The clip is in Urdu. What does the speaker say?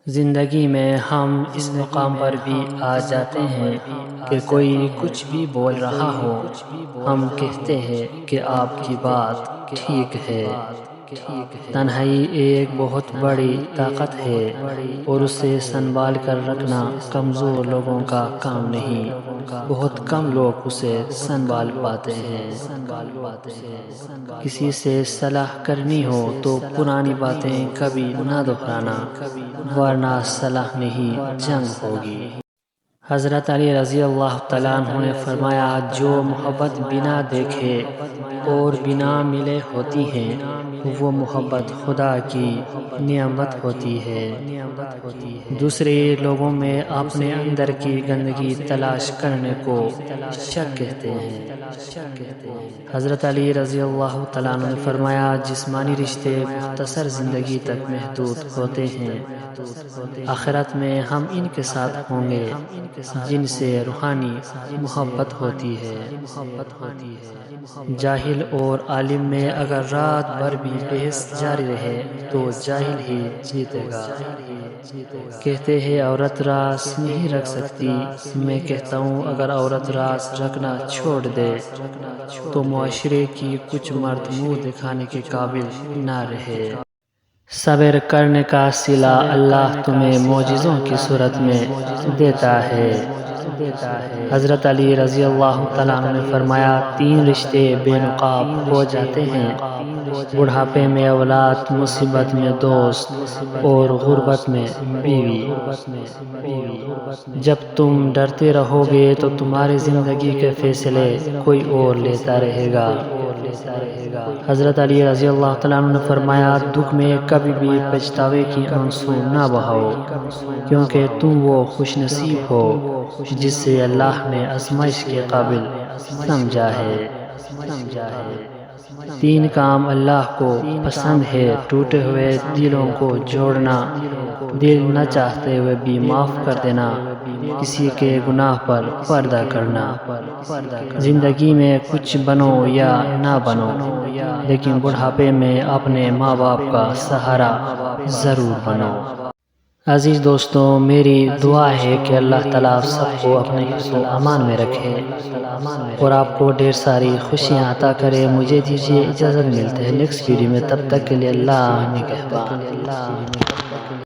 زندگی میں ہم اس مقام پر بھی آ جاتے ہیں کہ کوئی کچھ بھی بول رہا ہو، ہم کہتے ہیں کہ آپ کی بات ٹھیک ہے۔ تنہائی ایک بہت بڑی طاقت ہے اور اسے سنبھال کر رکھنا کمزور لوگوں کا کام نہیں۔ بہت کم لوگ اسے سنبھال پاتے ہیں۔ کسی سے صلح کرنی ہو تو پرانی باتیں کبھی نہ دہرانا، ورنہ صلح نہیں جنگ ہوگی۔ حضرت علی رضی اللہ تعالیٰ عنہ نے فرمایا، جو محبت بنا دیکھے اور بنا ملے ہوتی ہے وہ محبت خدا کی نعمت ہوتی ہے۔ دوسرے لوگوں میں اپنے اندر کی گندگی تلاش کرنے کو شک کہتے ہیں۔ حضرت علی رضی اللہ تعالیٰ عنہ نے فرمایا، جسمانی رشتے مختصر زندگی تک محدود ہوتے ہیں، آخرت میں ہم ان کے ساتھ ہوں گے جن سے روحانی محبت ہوتی ہے۔ جاہل اور عالم میں اگر رات بھر بھی بحث جاری رہے تو جاہل ہی جیتے گا۔ کہتے ہیں عورت راز نہیں رکھ سکتی، میں کہتا ہوں اگر عورت راز رکھنا چھوڑ دے تو معاشرے کی کچھ مرد منہ دکھانے کے قابل نہ رہے۔ صبر کرنے کا صلہ اللہ تمہیں معجزوں کی صورت میں دیتا ہے۔ حضرت علی رضی اللہ تعالیٰ عنہ نے فرمایا، تین رشتے بے نقاب ہو جاتے ہیں، بڑھاپے میں اولاد، مصیبت میں دوست اور غربت میں بیوی۔ جب تم ڈرتے رہو گے تو تمہاری زندگی کے فیصلے کوئی اور لیتا رہے گا۔ حضرت علی رضی اللہ تعالیٰ عنہ نے فرمایا، دکھ میں کبھی بھی پچھتاوے کی آنسو نہ بہاؤ، کیونکہ تم وہ خوش نصیب ہو جس سے اللہ نے آزمائش کے قابل سمجھا ہے۔ تین کام اللہ کو پسند ہے، ٹوٹے ہوئے دلوں کو جوڑنا، دل نہ چاہتے ہوئے بھی معاف کر دینا، کسی کے گناہ پر پردہ کرنا۔ زندگی میں کچھ بنو یا نہ بنو، لیکن بڑھاپے میں اپنے ماں باپ کا سہارا ضرور بنو۔ عزیز دوستو، میری دعا ہے کہ اللہ تعالیٰ آپ سب کو اپنے حفظ و امان میں رکھے اور آپ کو ڈھیر ساری خوشیاں عطا کرے۔ مجھے دیجیے اجازت، ملتے ہیں نیکسٹ ویڈیو میں، تب تک کے لیے اللہ نگہبان۔